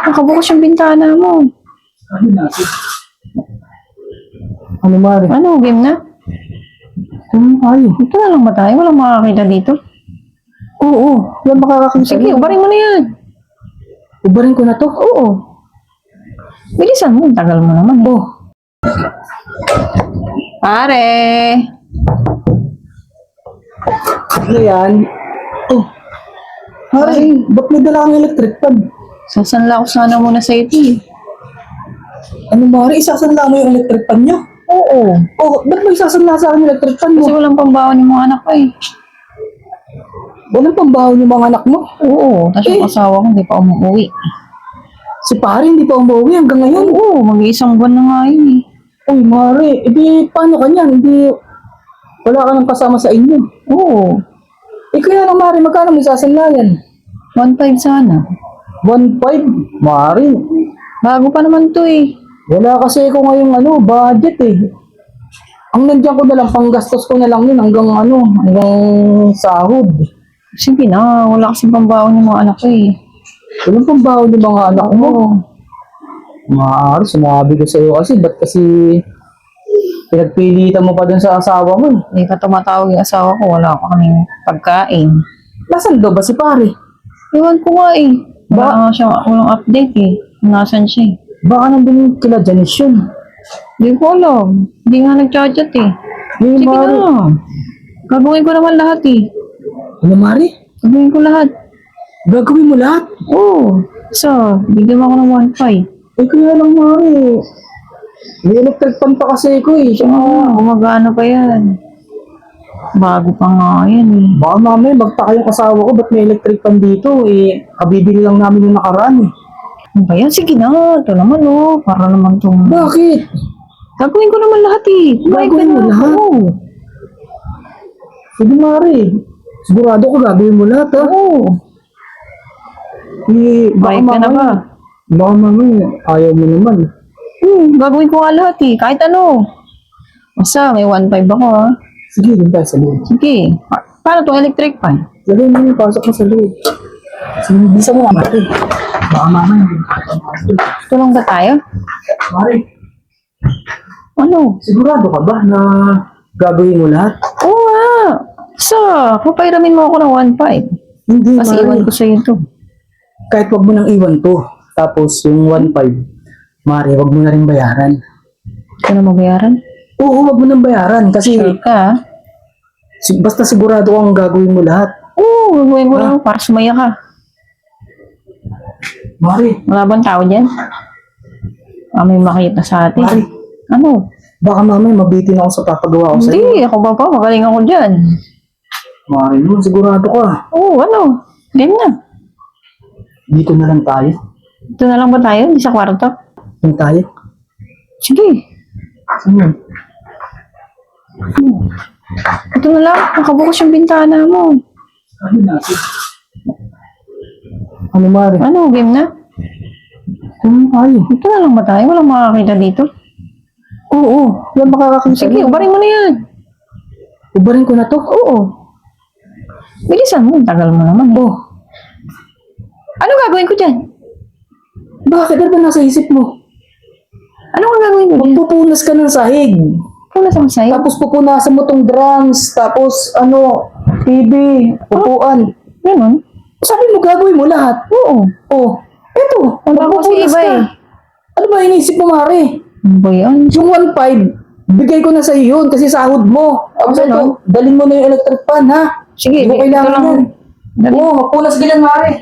Nakabukas yung bintana mo. Ano natin? Ano, Mari? Ano, game na? Ay. Ito na lang ba tayo? Walang makakita dito. Oo. Yan makakakita. Sige, ubarin mo na yan. Ubarin ko na to? Oo. Bilisan mo, tagal mo naman. Oh. Pare! Ano yan? Oh. Mari, ba't may dala kang electric fan? Sasanla ko sana muna sa ito. Ano, Mari? Isasanla mo yung electric fan nyo? Oo. Oh, ba't mo isasanla sa akin yung electric fan mo? Kasi walang pambaon yung mga anak ko eh. Walang pambahon yung mga anak mo? Oo. Tapos yung asawa ko hindi pa umuwi. Si pare hindi pa umuwi hanggang ngayon. Oo, mag-iisang buwan na nga yun eh. Uy, Mari, edi paano ka niyan? Hindi, wala ka nang kasama sa inyo. Oo. Eh kaya lang, Mari, magkano may sasanla yan? 1.5 sana. 1.5? Mari, Bago pa naman to eh. wala kasi ako ngayong budget eh. Ang nandiyan ko na lang, panggastos ko na lang yun hanggang hanggang sahod. Sige na, wala kasing pambaon yung mga anak ko eh. Walang pambawal yung mga anak mo. Maaari, sumabi ko sa'yo kasi, ba't kasi pinagpilitan mo pa dun sa asawa mo? Hindi ka tumatawag yung asawa ko, wala pa kaming pagkain. Nasaan daw ba si pare? Iwan ko nga eh. Wala nga siya, walang update eh. Nasaan siya eh. Baka nandun kila Janice yun. Hindi ko alam. Hindi nga nag-chat eh. Hey, Sige Mari. na. Gagawin ko naman lahat eh. Ano, Mari? Gagawin ko lahat. Gagawin mo lahat? Oo. So, bigyan mo ako ng 1.5. Eh, kaya lang, Mari. May electric fan pa kasi ko eh. Gumagana pa yan. Bago pa nga yan eh. Baka mamaya magtaka yung asawa ko, ba't may electric fan dito? Eh, kabibili lang namin yung nakaraan eh. Ano ba yan? Sige na. Ito naman oh. Para naman itong... Bakit? Gagawin ko naman lahat eh. Gagawin mo lahat? Oo. Sige, Mari. Sigurado ko gagawin mo lahat, ha? Oo. Eh, Bayad ka na ba? Baka mamaya, ayaw mo naman. Gagawin ko nga lahat eh. Kahit ano. Basta, may 1.5 ako ha. Sige, dun tayo sa loob. Sige. Paano itong electric fan? Lagay mo yung pasok mo sa loob. Sige, bisa mo nga, Mari. Baka mamaya. Tulong ba tayo? Mari, Ano? sigurado ka ba na gagawin mo lahat? Oo nga. So, papairamin mo ako ng 1.5. Hindi, Kasi Mari. iwan ko sa'yo ito. Kahit wag mo nang iwan to. Tapos yung 1.5, Mari, wag mo na rin bayaran. Ito na mabayaran? Oo, wag mo nang bayaran. Kasi Sure ka ha? basta sigurado kang gagawin mo lahat. Oo, gagawin ko lang para sumaya ka. Mari, Wala bang tao dyan? May makita sa atin. Mari, Ano? baka mamaya mabitin ako sa papagawa ko sa'yo. Hindi, ako pa. Magaling ako dyan. Mari, nun, sigurado ka. Oo, ano? Game na. Dito na lang tayo. Ito na lang ba tayo? Di sa kwarto? Dito tayo. Sige. Saan yun? Ito na lang. Nakabukas yung bintana mo. Ano natin? Ano, Mari? Ano? Game na? Ano tayo? Ito na lang ba tayo? Walang makakita dito. Oo, yan makakakita. Sige, ubarin mo na yan. Ubarin ko na to? Oo. Bilisan mo. Tagal mo naman. Oh, Ano gagawin ko dyan? bakit? Ano ba nasa isip mo? Ano nga gagawin ko dyan? Magpupunas ka ng sahig. Punas ako sa'yo. Tapos pupunasan mo tong drums. Tapos, TV, upuan. Ganun? Sabi mo, gagawin mo lahat. Oo. Oh, eto. Wala ko kasi magpupunas iba ka. eh. Ano ba inisip mo, Mari? Ano ba yan? Yung 1.5, bigay ko na sa iyo yun kasi sahod mo. Tapos Ano? ito, dalhin mo na yung electric fan, ha? Sige, Hindi mo ito kailangan lang. yan. Dali. Oo, magpunas ka dyan, Mari.